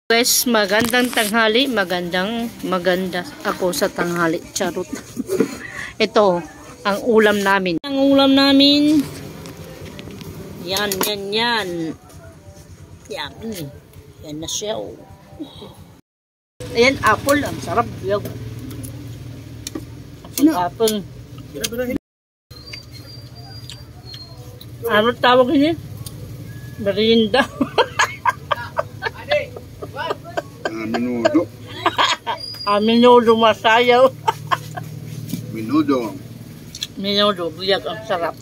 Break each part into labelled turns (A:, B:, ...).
A: Guys, magandang tanghali, maganda ako sa tanghali, charot. Ito, ang ulam namin. Yan. Yan na siya. Oh. Ayan, apple, ang sarap. Apple. Ano tawag niya? Merienda.
B: Menudo.
A: Menudo masayaw.
B: Menudo.
A: Biyag ang sarap.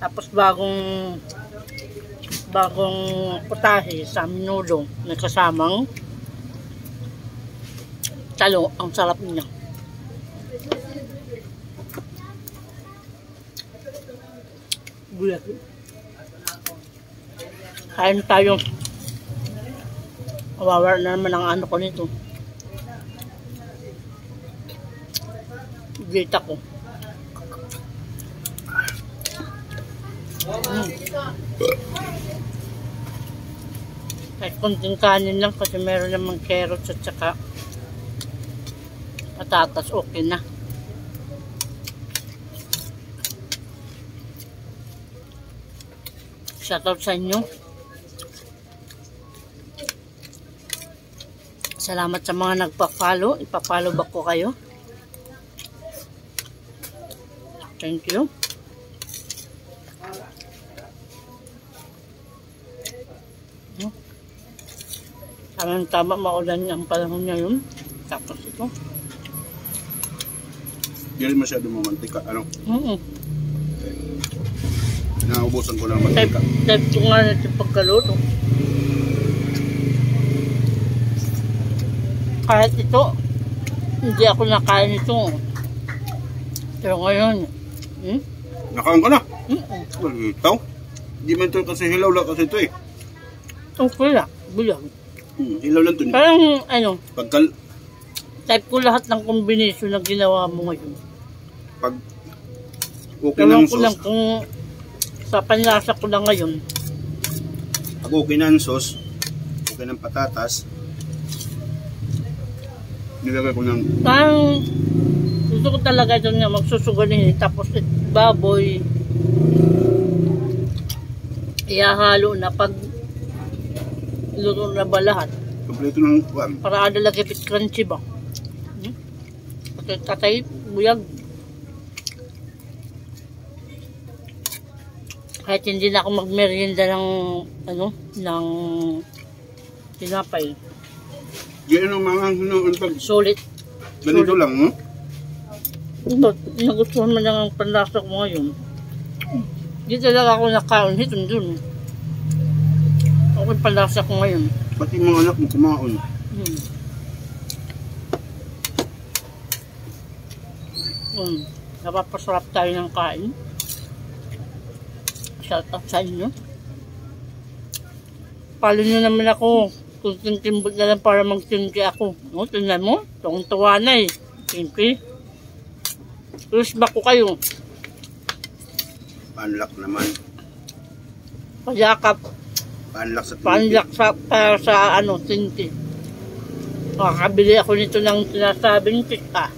A: Tapos bagong putahe sa menudo na kasamang talo. Ang sarap niya. Biyag. Kain tayo. Mawawala na naman ang ano ko nito. Dita ko. Kahit konting kanin lang kasi meron namang carrots at saka patatas, okay na. Shoutout sa inyo. Salamat sa mga nagpa-follow. Ipa-follow back ko kayo. Thank you. Tama, maulan ang panahon ngayon. Tapos ito.
B: Hindi masyado mamantika. Ano? Naubusan ko lang mantika.
A: Type ko nga natin pagkaluto. Kahit ito, hindi ako nakain ito. Pero ngayon,
B: nakain ka na? Ito? Hindi man ito kasi hilaw lang kasi ito eh.
A: Okay lang, bilang.
B: Hilaw lang ito.
A: Parang type ko lahat ng kombinasyon na ginawa mo ngayon.
B: Pag okay ng sauce.
A: Lang kung sa panlasa ko lang ngayon.
B: Pag okay ng sauce, okay ng patatas, nilagay ko ng...
A: Parang gusto ko talaga ito nga magsusuganin. Tapos baboy ihahalo na pag luto na ba lahat.
B: Kompleto ng kuwan.
A: Para ada lagi pit crunchy ba? Tatay, buyag. Kahit hindi na ako magmerienda ng ng tinapay.
B: Yan ang mga pag
A: sulit.
B: Ganito lang, no?
A: Nagustuhan mo lang ang panlasa ko ngayon. Hindi talaga ako nakaon. Hitong dun. Okay panlasa ko ngayon.
B: Pati mga anak mo kumaon.
A: Napapasarap tayo ng kain. Shout out sa inyo. Follow nyo naman ako. Kung tintimbot na lang para mag-tinki ako. No, tingnan mo. Tuwang-tuwa na eh. Tinki. Terus back ko kayo.
B: Panlak naman.
A: Payakap.
B: Panlak sa tinki.
A: Panlak sa tinki. Makakabili ako nito ng sinasabing tika.